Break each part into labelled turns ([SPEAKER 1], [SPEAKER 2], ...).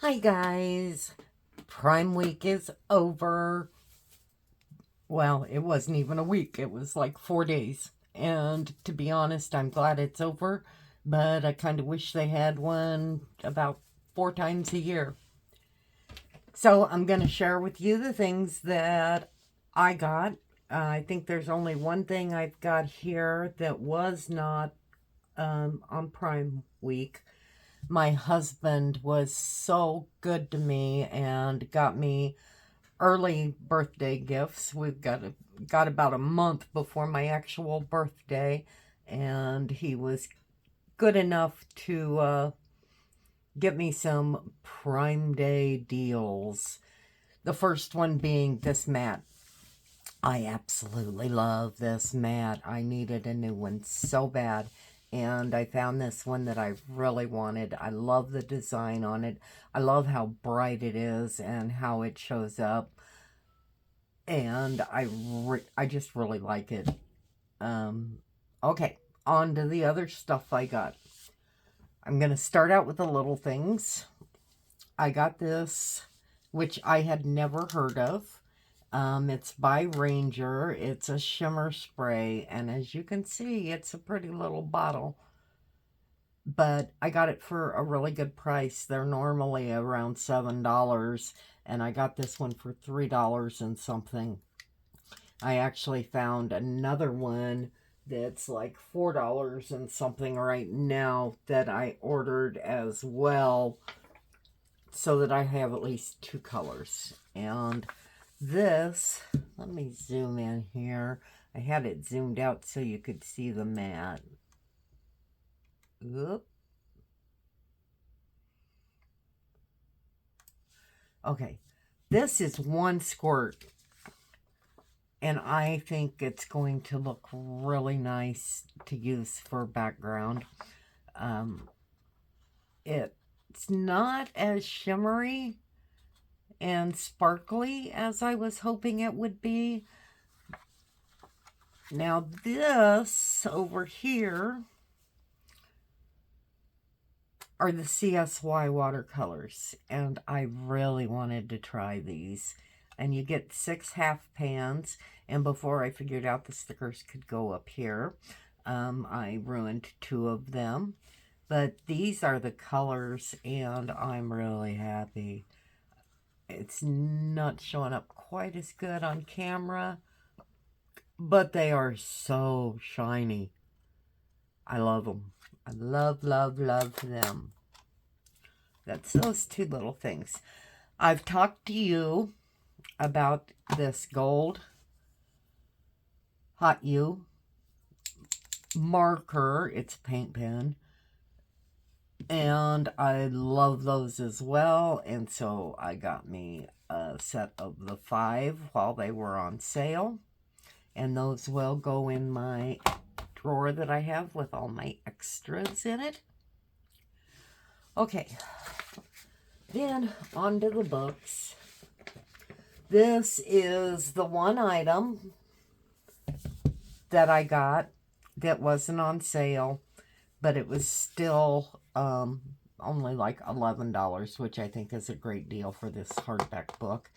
[SPEAKER 1] Hi guys, Prime Week is over. Well, it wasn't even a week, it was like 4 days. And to be honest, I'm glad it's over, but I kind of wish they had one about 4 times a year. So I'm going to share with you the things that I got. I think there's only one thing I've got here that was not on Prime Week. My husband was so good to me and got me early birthday gifts. We've got about a month before my actual birthday, and he was good enough to get me some Prime Day deals. The first one being this mat. I absolutely love this mat. I needed a new one so bad. And I found this one that I really wanted. I love the design on it. I love how bright it is and how it shows up. And I just really like it. Okay, on to the other stuff I got. I'm going to start out with the little things. I got this, which I had never heard of. It's by Ranger. It's a shimmer spray, and as you can see, it's a pretty little bottle. But I got it for a really good price. They're normally around $7, and I got this one for $3 and something. I actually found another one that's like $4 and something right now that I ordered as well, so that I have at least two colors. And this, let me zoom in here. I had it zoomed out so you could see the mat. Oop. Okay, this is one squirt, and I think it's going to look really nice to use for background. It's not as shimmery and sparkly as I was hoping it would be. Now this over here are the CSY watercolors, and I really wanted to try these. And you get 6 half pans, and before I figured out the stickers could go up here, I ruined 2 of them. But these are the colors, and I'm really happy. It's not showing up quite as good on camera, but they are so shiny. I love them. I love, love, love them. That's those 2 little things. I've talked to you about this gold Hot U marker. It's a paint pen. And I love those as well. And so I got me a set of the 5 while they were on sale. And those will go in my drawer that I have with all my extras in it. Okay, then on to the books. This is the one item that I got that wasn't on sale, but it was still only like $11, which I think is a great deal for this hardback book.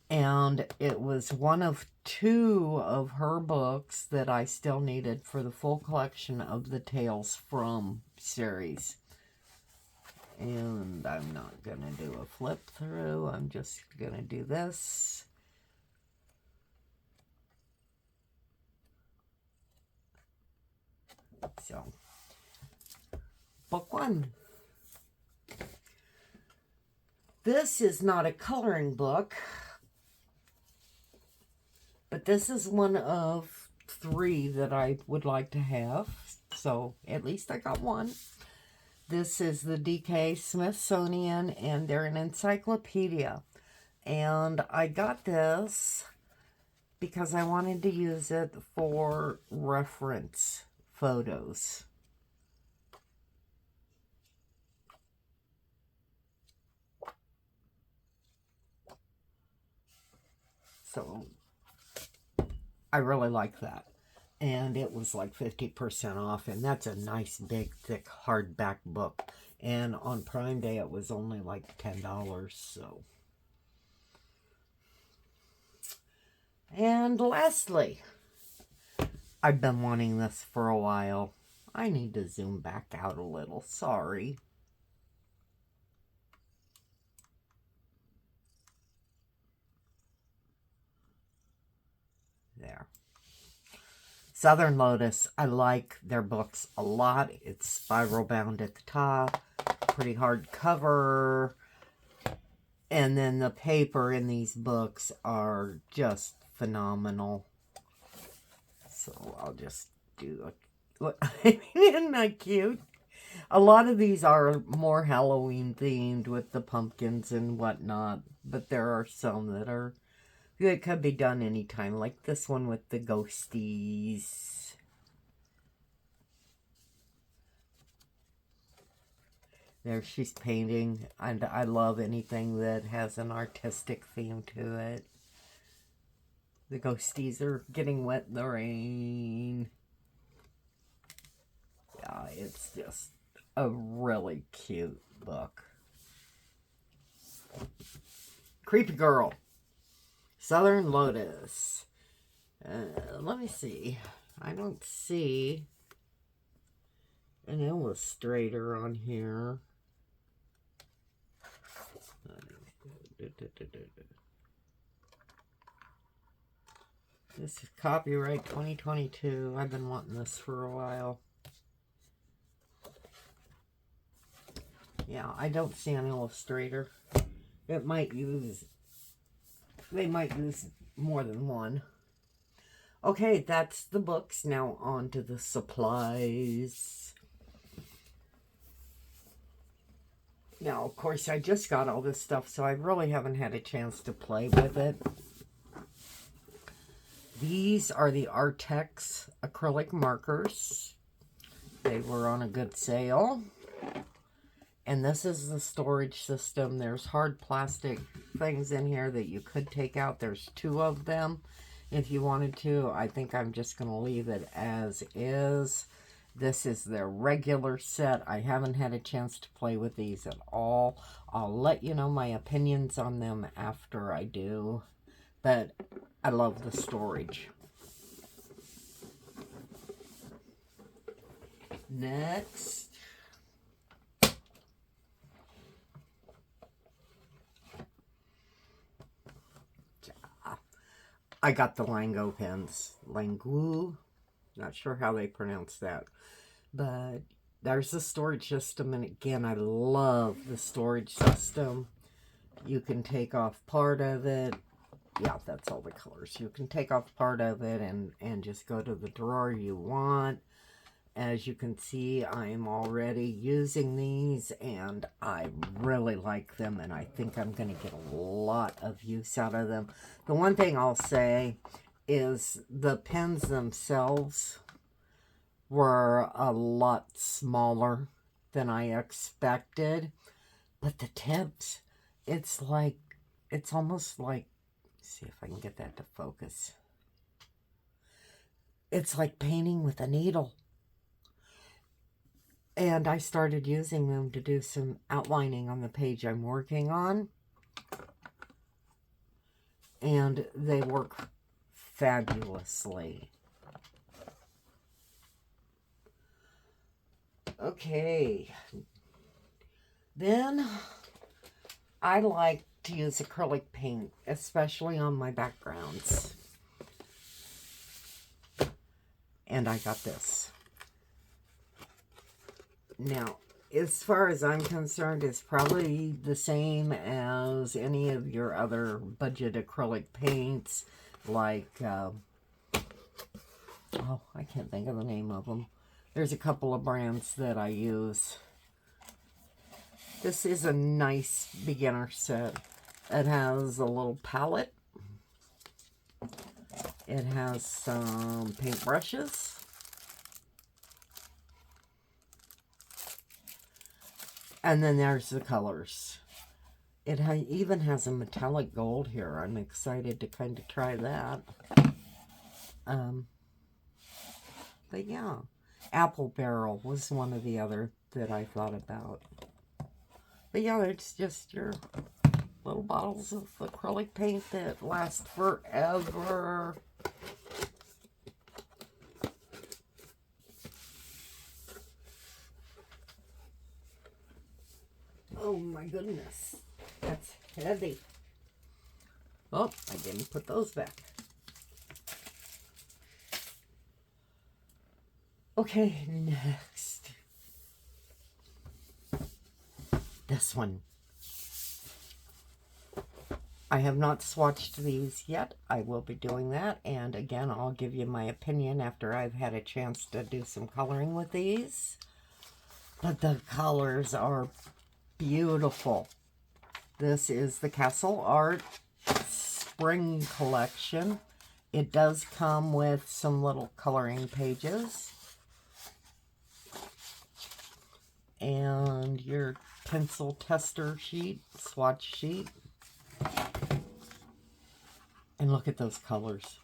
[SPEAKER 1] And it was one of 2 of her books that I still needed for the full collection of the Tales From series. And I'm not going to do a flip through. I'm just going to do this. So, book 1. This is not a coloring book, but this is one of 3 that I would like to have. So, at least I got one. This is the DK Smithsonian, and they're an encyclopedia. And I got this because I wanted to use it for reference photos. So I really like that. And it was like 50% off, and that's a nice big thick hardback book. And on Prime Day, it was only like $10, so. And lastly, I've been wanting this for a while. I need to zoom back out a little. Sorry. There. Southern Lotus. I like their books a lot. It's spiral bound at the top. Pretty hard cover. And then the paper in these books are just phenomenal. So I'll just do a... Look, isn't that cute? A lot of these are more Halloween themed with the pumpkins and whatnot, but there are some that are that could be done anytime, like this one with the ghosties. There she's painting, and I love anything that has an artistic theme to it. The ghosties are getting wet in the rain. Yeah, it's just a really cute book. Creepy Girl. Southern Lotus. Let me see. I don't see an illustrator on here. This is copyright 2022. I've been wanting this for a while. Yeah, I don't see an illustrator. It might use... They might use more than one. Okay, that's the books. Now on to the supplies. Now, of course, I just got all this stuff, so I really haven't had a chance to play with it. These are the Arrtx acrylic markers. They were on a good sale. And this is the storage system. There's hard plastic things in here that you could take out. There's 2 of them if you wanted to. I think I'm just going to leave it as is. This is their regular set. I haven't had a chance to play with these at all. I'll let you know my opinions on them after I do. But I love the storage. Next. I got the Lango pens. Langu. Not sure how they pronounce that. But there's the storage system. And again, I love the storage system. You can take off part of it. Yeah, that's all the colors. You can take off part of it and just go to the drawer you want. As you can see, I'm already using these, and I really like them, and I think I'm going to get a lot of use out of them. The one thing I'll say is the pens themselves were a lot smaller than I expected, but the tips, it's almost like, see if I can get that to focus. It's like painting with a needle. And I started using them to do some outlining on the page I'm working on. And they work fabulously. Okay. Then I like to use acrylic paint, especially on my backgrounds. And I got this. Now, as far as I'm concerned, it's probably the same as any of your other budget acrylic paints, like, oh, I can't think of the name of them. There's a couple of brands that I use. This is a nice beginner set. It has a little palette. It has some paintbrushes. And then there's the colors. It even has a metallic gold here. I'm excited to kind of try that. But yeah, Apple Barrel was one of the other that I thought about. But yeah, it's just your little bottles of acrylic paint that last forever. Oh my goodness, that's heavy. Oh, I didn't put those back. Okay, next. This one. I have not swatched these yet. I will be doing that. And again, I'll give you my opinion after I've had a chance to do some coloring with these. But the colors are beautiful. This is the Castle Art Spring Collection. It does come with some little coloring pages. And your pencil tester sheet, swatch sheet. And look at those colors.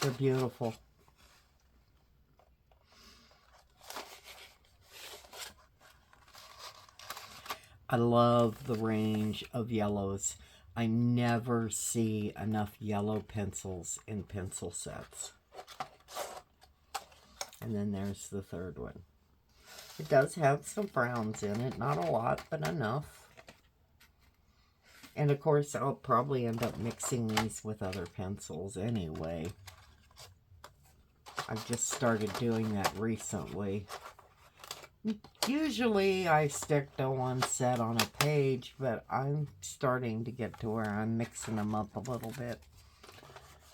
[SPEAKER 1] They're beautiful. I love the range of yellows. I never see enough yellow pencils in pencil sets. And then there's the third one. It does have some browns in it. Not a lot, but enough. And of course, I'll probably end up mixing these with other pencils anyway. I've just started doing that recently. Usually I stick to one set on a page, but I'm starting to get to where I'm mixing them up a little bit.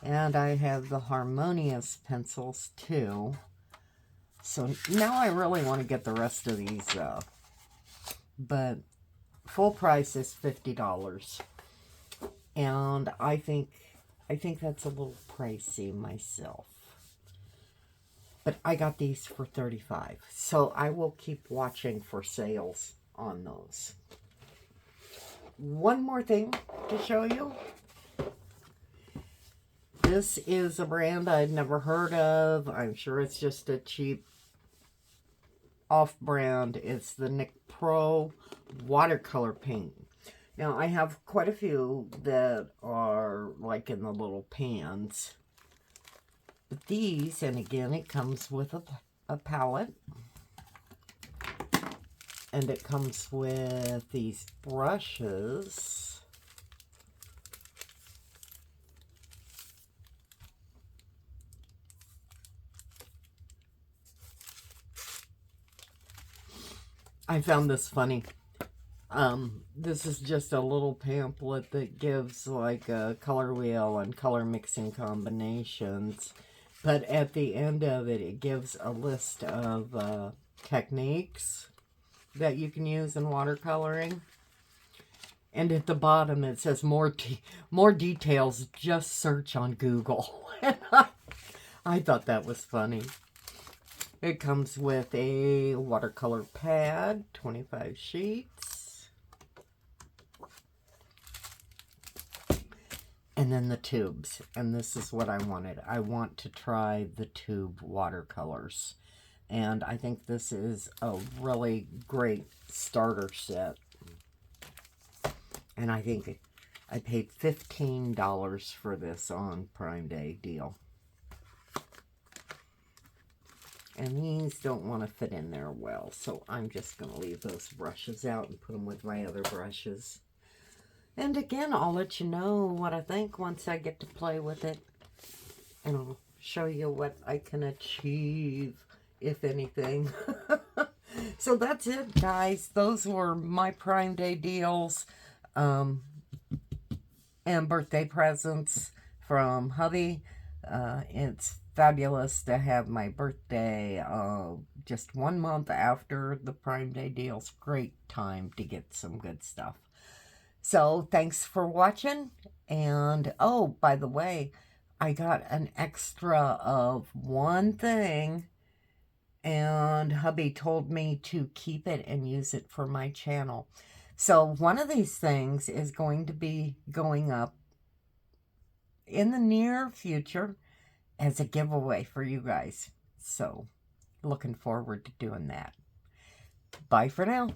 [SPEAKER 1] And I have the Harmonious pencils too. So now I really want to get the rest of these, but full price is $50. And I think that's a little pricey myself. But I got these for $35. So I will keep watching for sales on those. One more thing to show you. This is a brand I'd never heard of. I'm sure it's just a cheap off-brand. It's the Nick Pro watercolor paint. Now, I have quite a few that are like in the little pans. But these, and again, it comes with a palette. And it comes with these brushes. I found this funny. This is just a little pamphlet that gives like a color wheel and color mixing combinations. But at the end of it, it gives a list of techniques that you can use in watercoloring. And at the bottom, it says more details, just search on Google. I thought that was funny. It comes with a watercolor pad, 25 sheets. And then the tubes. And this is what I wanted. I want to try the tube watercolors. And I think this is a really great starter set. And I think I paid $15 for this on Prime Day deal. And these don't want to fit in there well, so I'm just going to leave those brushes out and put them with my other brushes. And again, I'll let you know what I think once I get to play with it. And I'll show you what I can achieve, if anything. So that's it, guys. Those were my Prime Day deals and birthday presents from hubby. It's fabulous to have my birthday just 1 month after the Prime Day deals. Great time to get some good stuff. So thanks for watching. And oh, by the way, I got an extra of one thing, and hubby told me to keep it and use it for my channel. So one of these things is going to be going up in the near future as a giveaway for you guys. So, looking forward to doing that. Bye for now.